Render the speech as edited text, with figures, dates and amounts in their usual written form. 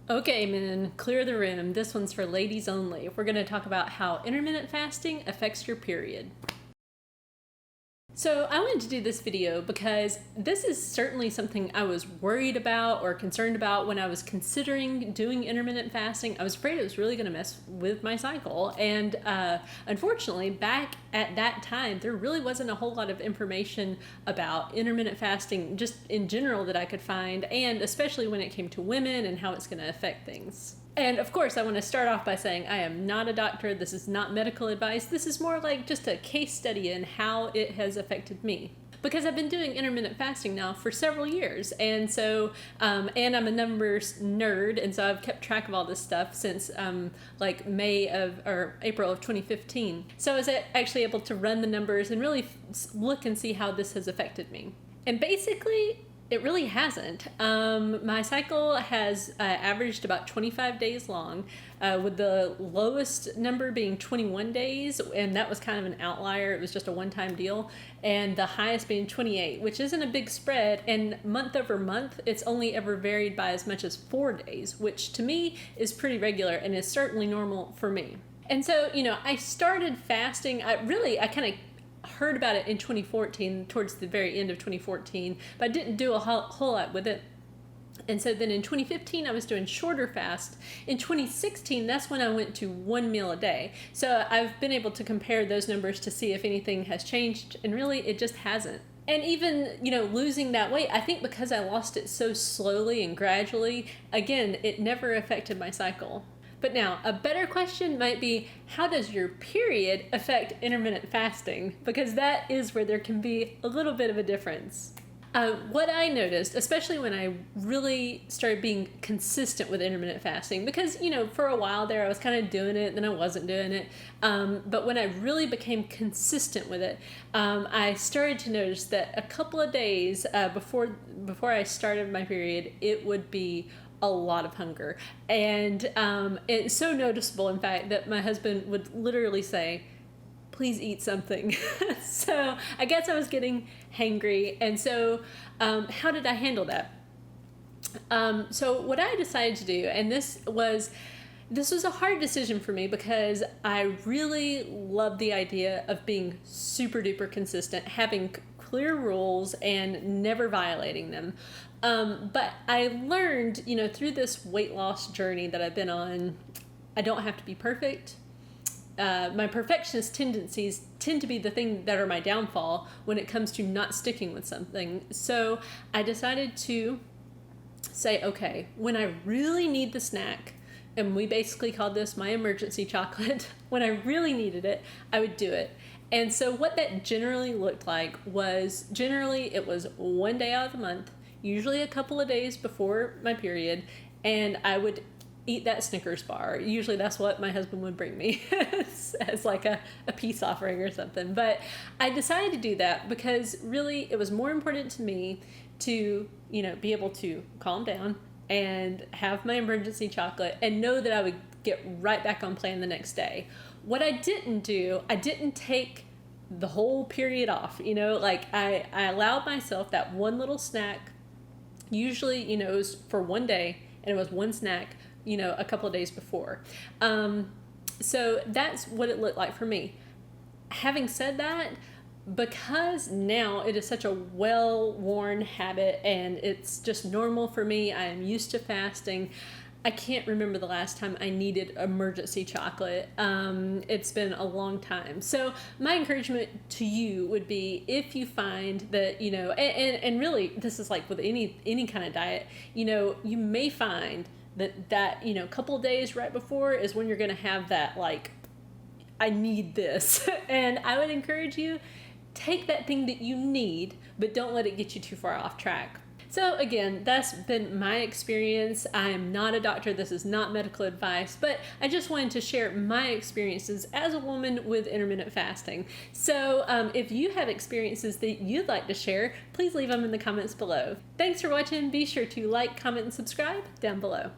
Okay, men, clear the room. This one's for ladies only. We're going to talk about how intermittent fasting affects your period. So I wanted to do this video because this is certainly something I was worried about or concerned about when I was considering doing intermittent fasting. I was afraid it was really going to mess with my cycle. And unfortunately, back at that time, there really wasn't a whole lot of information about intermittent fasting just in general that I could find, and especially when it came to women and how it's going to affect things. And of course, I want to start off by saying I am not a doctor. This is not medical advice. This is more like just a case study in how it has affected me. Because I've been doing intermittent fasting now for several years. And so, and I'm a numbers nerd. And so I've kept track of all this stuff since like April of 2015. So I was actually able to run the numbers and really look and see how this has affected me. And basically, it really hasn't. My cycle has averaged about 25 days long, with the lowest number being 21 days, and that was kind of an outlier. It was just a one-time deal, and the highest being 28, which isn't a big spread, and month over month, it's only ever varied by as much as 4 days, which to me is pretty regular and is certainly normal for me. And so, I started fasting. I kind of heard about it in 2014, towards the very end of 2014, but I didn't do a whole lot with it. And so then in 2015, I was doing shorter fast. In 2016, that's when I went to 1 meal a day. So I've been able to compare those numbers to see if anything has changed, and really it just hasn't. And even, losing that weight, I think because I lost it so slowly and gradually, again, it never affected my cycle. But now, a better question might be, how does your period affect intermittent fasting? Because that is where there can be a little bit of a difference. What I noticed, especially when I really started being consistent with intermittent fasting, because, for a while there I was kind of doing it, then I wasn't doing it. But when I really became consistent with it, I started to notice that a couple of days before I started my period, it would be a lot of hunger. And it's so noticeable, in fact, that my husband would literally say, please eat something. So I guess I was getting hangry. And so how did I handle that? So what I decided to do, and this was a hard decision for me because I really love the idea of being super duper consistent, having clear rules and never violating them. But I learned, through this weight loss journey that I've been on, I don't have to be perfect. My perfectionist tendencies tend to be the thing that are my downfall when it comes to not sticking with something. So I decided to say, okay, when I really need the snack, and we basically called this my emergency chocolate, when I really needed it, I would do it. And so what that generally looked like was, it was 1 day out of the month, usually a couple of days before my period, and I would eat that Snickers bar. Usually that's what my husband would bring me as like a peace offering or something. But I decided to do that because really it was more important to me to, be able to calm down and have my emergency chocolate and know that I would get right back on plan the next day. What I didn't do, I didn't take the whole period off, I allowed myself that one little snack. Usually, it was for 1 day, and it was one snack, a couple of days before. So that's what it looked like for me. Having said that, because now it is such a well-worn habit and it's just normal for me, I am used to fasting, I can't remember the last time I needed emergency chocolate. It's been a long time. So my encouragement to you would be, if you find that, and really this is like with any kind of diet, you may find that couple of days right before is when you're going to have that, like, I need this. And I would encourage you, take that thing that you need, but don't let it get you too far off track. So again, that's been my experience. I am not a doctor. This is not medical advice, but I just wanted to share my experiences as a woman with intermittent fasting. So if you have experiences that you'd like to share, please leave them in the comments below. Thanks for watching. Be sure to like, comment, and subscribe down below.